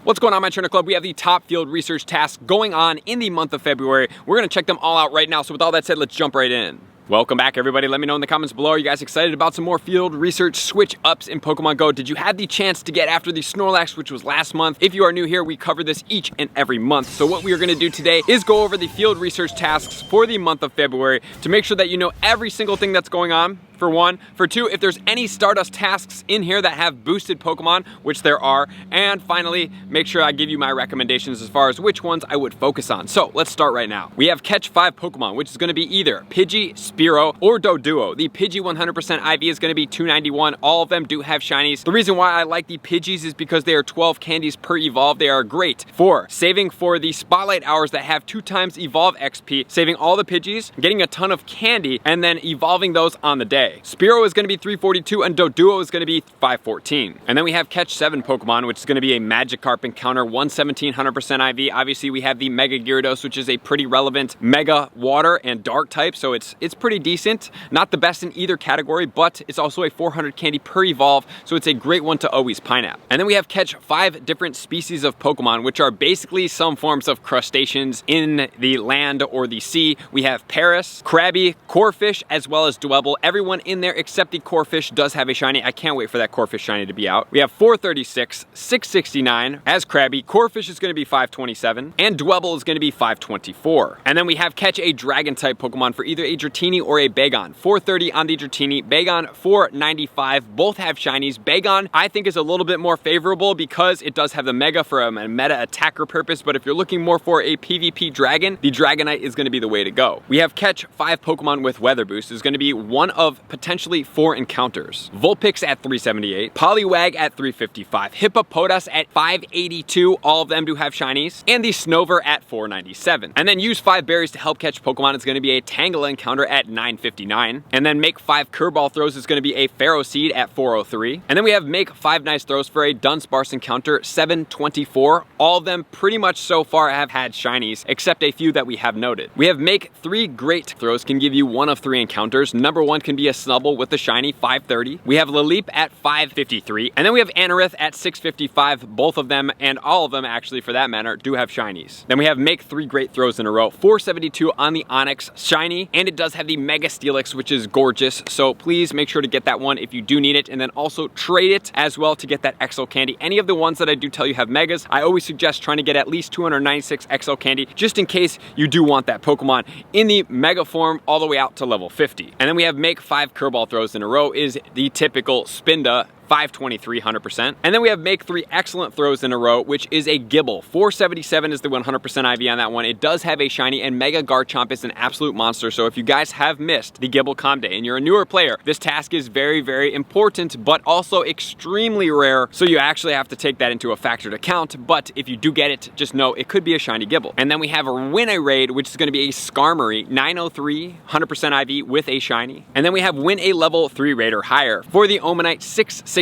What's going on, my Trainer Club? We have the top field research tasks going on in the month of February. We're going to check them all out right now. So with all that said, let's jump right in. Welcome back, everybody. Let me know in the comments below. Are you guys excited about some more field research switch ups in Pokemon Go? Did you have the chance to get after the Snorlax, which was last month? If you are new here, we cover this each and every month. So what we are going to do today is go over the field research tasks for the month of February to make sure that you know every single thing that's going on. For one. For two, if there's any Stardust tasks in here that have boosted Pokemon, which there are. And finally, make sure I give you my recommendations as far as which ones I would focus on. So let's start right now. We have catch 5 Pokemon, which is going to be either Pidgey, Spearow, or Doduo. The Pidgey 100% IV is going to be 291. All of them do have shinies. The reason why I like the Pidgeys is because they are 12 candies per evolve. They are great for saving for the spotlight hours that have 2 times evolve XP, saving all the Pidgeys, getting a ton of candy, and then evolving those on the day. Spearow is going to be 342 and Doduo is going to be 514. And then we have catch 7 Pokemon, which is going to be a Magikarp encounter, 117 100% IV. Obviously we have the Mega Gyarados, which is a pretty relevant Mega Water and Dark type, so it's pretty decent. Not the best in either category, but it's also a 400 candy per evolve, so it's a great one to always Pineapple. And then we have catch 5 different species of Pokemon, which are basically some forms of crustaceans in the land or the sea. We have Paris, Krabby, Corfish, as well as Dwebble. Everyone in there except the Corfish does have a shiny. I can't wait for that Corfish shiny to be out. We have 436, 669 as Krabby. Corfish is going to be 527 and Dwebble is going to be 524. And then we have catch a dragon type Pokemon for either a Dratini or a Bagon. 430 on the Dratini, Bagon 495. Both have shinies. Bagon I think is a little bit more favorable because it does have the Mega for a meta attacker purpose, but if you're looking more for a PvP dragon, the Dragonite is going to be the way to go. We have catch 5 Pokemon with Weather Boost. Is going to be one of potentially 4 encounters. Vulpix at 378, Poliwag at 355, Hippopotas at 582, all of them do have shinies, and the Snover at 497. And then use 5 berries to help catch Pokemon is going to be a Tangela encounter at 959. And then make 5 curveball throws is going to be a Ferroseed at 403. And then we have make 5 nice throws for a Dunsparce encounter, 724. All of them pretty much so far have had shinies, except a few that we have noted. We have make 3 great throws can give you 1 of 3 encounters. Number 1 can be a Snubble with the shiny, 530. We have Laleep at 553. And then we have Anorith at 655. Both of them, and all of them actually for that matter, do have shinies. Then we have make 3 great throws in a row. 472 on the Onix shiny, and it does have the Mega Steelix, which is gorgeous. So please make sure to get that one if you do need it, and then also trade it as well to get that XL candy. Any of the ones that I do tell you have Megas, I always suggest trying to get at least 296 XL candy, just in case you do want that Pokemon in the Mega form all the way out to level 50. And then we have make 5 curveball throws in a row is the typical Spinda, 523 100%. And then we have make 3 excellent throws in a row, which is a Gible. 477 is the 100% IV on that one. It does have a shiny, and Mega Garchomp is an absolute monster. So if you guys have missed the Gible Calm Day and you're a newer player, this task is very, very important, but also extremely rare. So you actually have to take that into a factored account. But if you do get it, just know it could be a shiny Gible. And then we have a Win a Raid, which is going to be a Skarmory, 903 100% IV with a shiny. And then we have Win a level 3 raid or higher for the Omanite, 662.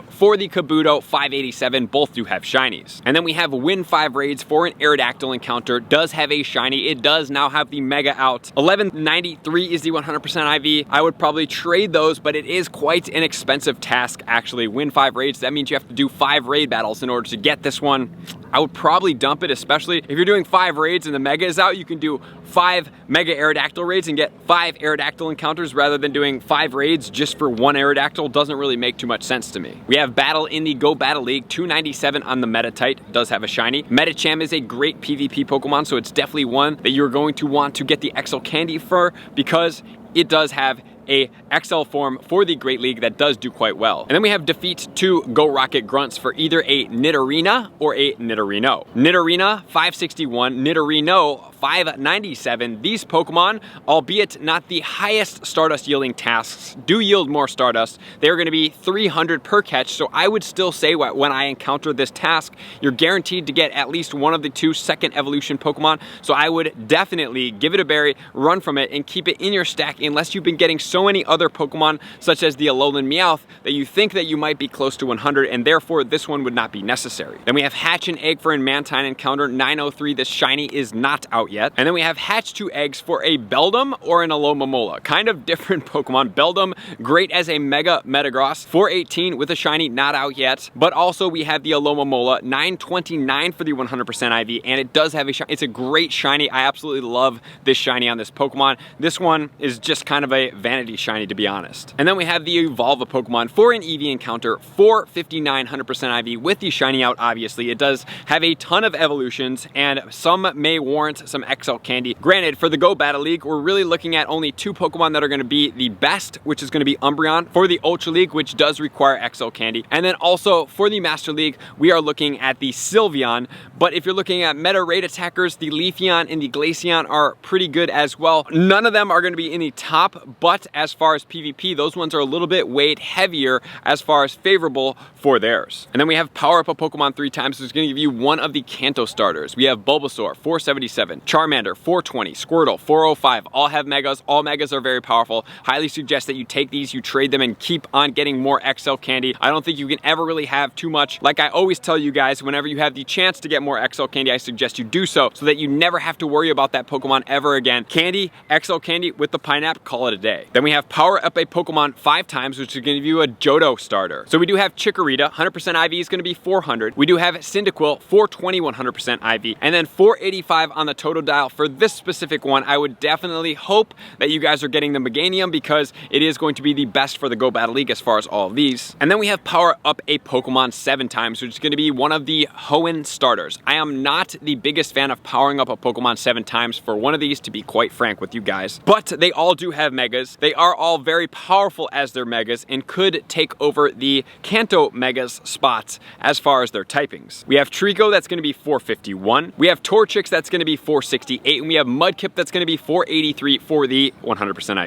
For the Kabuto, 587, both do have shinies. And then we have win 5 raids for an Aerodactyl encounter, does have a shiny. It does now have the Mega out. 1193 is the 100% IV. I would probably trade those, but it is quite an expensive task actually. Win 5 raids, that means you have to do 5 raid battles in order to get this one. I would probably dump it, especially if you're doing 5 raids and the Mega is out. You can do 5 Mega Aerodactyl raids and get 5 Aerodactyl encounters rather than doing 5 raids just for 1 Aerodactyl. Doesn't really make too much sense to me. We have Battle in the Go Battle League, 297 on the Metatite, does have a shiny. Metacham is a great PvP Pokemon, so it's definitely one that you're going to want to get the XL candy for because it does have a XL form for the Great League that does do quite well. And then we have defeat 2 Go Rocket Grunts for either a Nidorina or a Nidorino. Nidorina, 561, Nidorino, 597. These Pokemon, albeit not the highest Stardust yielding tasks, do yield more Stardust. They're going to be 300 per catch, so I would still say when I encounter this task, you're guaranteed to get at least one of the 2 second evolution Pokemon, so I would definitely give it a berry, run from it, and keep it in your stack unless you've been getting so so many other Pokemon, such as the Alolan Meowth, that you think that you might be close to 100, and therefore this one would not be necessary. Then we have Hatch an Egg for a Mantine encounter, 903. This shiny is not out yet. And then we have Hatch 2 eggs for a Beldum or an Alomomola. Kind of different Pokemon. Beldum, great as a Mega Metagross, 418 with a shiny, not out yet. But also we have the Alomomola, 929 for the 100% IV, and it does have a shiny. It's a great shiny. I absolutely love this shiny on this Pokemon. This one is just kind of a vanity shiny, to be honest. And then we have the Evolve a Pokemon for an EV encounter, 459 100% IV with the shiny out, obviously. It does have a ton of evolutions, and some may warrant some XL candy. Granted, for the Go Battle League, we're really looking at only 2 Pokemon that are going to be the best, which is going to be Umbreon. For the Ultra League, which does require XL candy. And then also for the Master League, we are looking at the Sylveon. But if you're looking at meta raid attackers, the Leafeon and the Glaceon are pretty good as well. None of them are going to be in the top, but as far as PvP, those ones are a little bit weighed heavier as far as favorable for theirs. And then we have Power Up a Pokemon 3 times, which is going to give you one of the Kanto starters. We have Bulbasaur, 477, Charmander, 420, Squirtle, 405, all have Megas. All Megas are very powerful. Highly suggest that you take these, you trade them, and keep on getting more XL candy. I don't think you can ever really have too much. Like I always tell you guys, whenever you have the chance to get more XL candy, I suggest you do so that you never have to worry about that Pokemon ever again. Candy, XL candy with the Pineapple, call it a day. Then we have Power Up a Pokemon 5 times, which is going to give you a Johto starter. So we do have Chikorita, 100% IV is going to be 400. We do have Cyndaquil, 420 100% IV, and then 485 on the Totodile. For this specific one, I would definitely hope that you guys are getting the Meganium, because it is going to be the best for the Go Battle League as far as all of these. And then we have Power Up a Pokemon 7 times, which is going to be one of the Hoenn starters. I am not the biggest fan of powering up a Pokemon 7 times for one of these, to be quite frank with you guys. But they all do have Megas. They are all very powerful as their Megas and could take over the Kanto Megas spots as far as their typings. We have Trico, that's going to be 451. We have Torchic, that's going to be 468. And we have Mudkip, that's going to be 483 for the 100%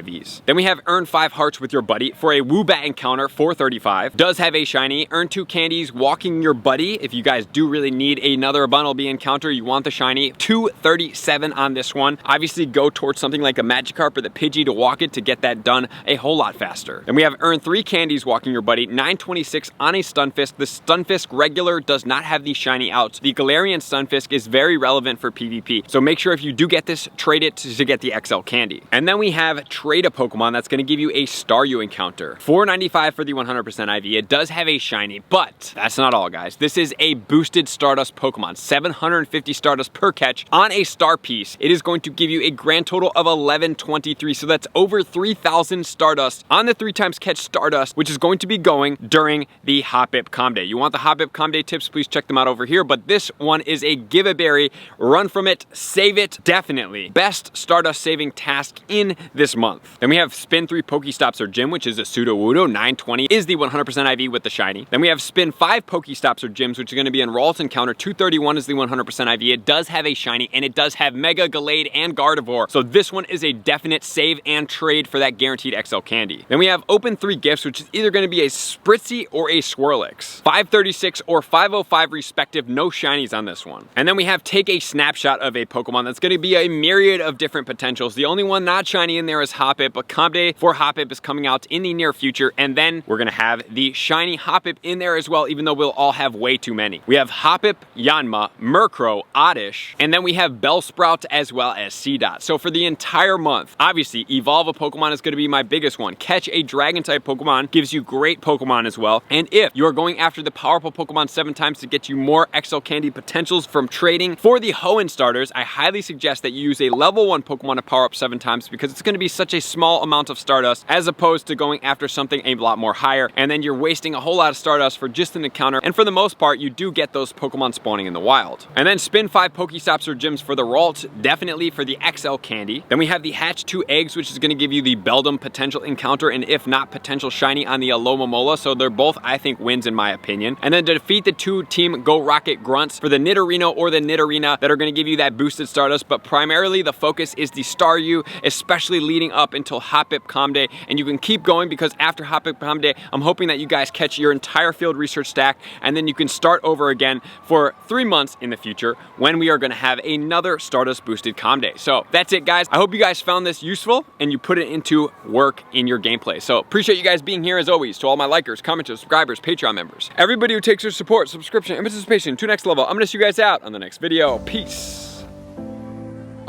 IVs. Then we have Earn 5 Hearts with your buddy for a Woobat encounter, 435. Does have a shiny. Earn 2 candies walking your buddy. If you guys do really need another Bunnelby encounter, you want the shiny, 237 on this one. Obviously go towards something like a Magikarp or the Pidgey to walk it to get that done a whole lot faster. Then we have Earn 3 candies walking your buddy, 926 on a Stunfisk. The Stunfisk regular does not have the shiny out. The Galarian Stunfisk is very relevant for PvP. So make sure if you do get this, trade it to get the XL candy. And then we have Trade a Pokemon, that's going to give you a Staryu encounter. 495 for the 100% IV. It does have a shiny, but that's not all, guys. This is a boosted Stardust Pokemon, 750 Stardust per catch on a star piece. It is going to give you a grand total of 1123, so that's over 3,000 Stardust on the 3 times catch Stardust, which is going to be going during the Hoppip Com Day. You want the Hoppip Com Day tips, please check them out over here, but this one is a give a berry, run from it, save it, definitely. Best Stardust saving task in this month. Then we have Spin 3 Pokestops or Gym, which is a Sudowoodo, 920 is the 100% IV with the shiny. Then we have Spin 5 Pokestops or Gyms, which is going to be in Ralts encounter, 231 is the 100% IV. It does have a shiny, and it does have Mega, Gallade, and Gardevoir. So this one is a definite save and trade for that guaranteed XL candy. Then we have Open 3 Gifts, which is either going to be a Spritzy or a Swirlix. 536 or 505 respective, no shinies on this one. And then we have Take a Snapshot of a Pokemon. That's going to be a myriad of different potentials. The only one not shiny in there is Hoppip, but Com Day for Hoppip is coming out in the near future, and then we're going to have the shiny Hoppip in there as well, even though we'll all have way too many. We have Hoppip, Yanma, Murkrow, Oddish, and then we have Bellsprout as well as Seedot. So for the entire month, obviously Evolve a Pokemon is going to be my biggest one. Catch a Dragon type Pokemon gives you great Pokemon as well, and if you're going after the powerful Pokemon 7 times to get you more XL candy potentials from trading for the Hoenn starters, I highly suggest that you use a level 1 Pokemon to power up 7 times, because it's going to be such a small amount of Stardust as opposed to going after something a lot more higher, and then you're wasting a whole lot of Stardust for just an encounter, and for the most part you do get those Pokemon spawning in the wild. And then Spin 5 Pokestops or Gyms for the Ralt, definitely for the XL candy. Then we have the Hatch 2 Eggs, which is going to give you the Beldum potential encounter, and if not, potential shiny on the Alomomola, so they're both, I think, wins in my opinion. And then to defeat the 2 Team Go Rocket Grunts for the Nidorino or the Nidorina that are going to give you that boosted Stardust, but primarily the focus is the Staryu, especially leading up until Hoppip Com Day, and you can keep going, because after Hoppip Com Day, I'm hoping that you guys catch your entire field research stack, and then you can start over again for 3 months in the future when we are going to have another Stardust boosted Com Day. So that's it, guys. I hope you guys found this useful and you put it into to work in your gameplay. So appreciate you guys being here as always. To all my likers, commenters, subscribers, Patreon members, everybody who takes their support, subscription, and participation to next level. I'm gonna see you guys out on the next video. Peace.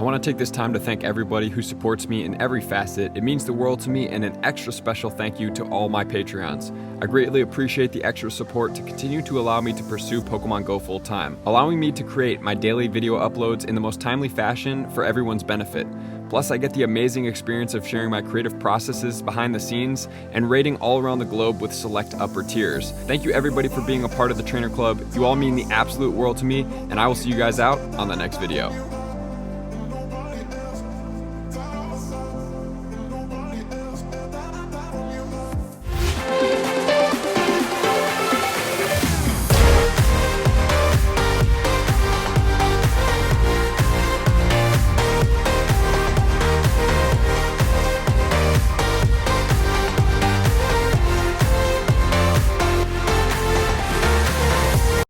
I want to take this time to thank everybody who supports me in every facet. It means the world to me, and an extra special thank you to all my Patreons. I greatly appreciate the extra support to continue to allow me to pursue Pokemon Go full time, allowing me to create my daily video uploads in the most timely fashion for everyone's benefit. Plus, I get the amazing experience of sharing my creative processes behind the scenes and raiding all around the globe with select upper tiers. Thank you everybody for being a part of the Trainer Club. You all mean the absolute world to me, and I will see you guys out on the next video.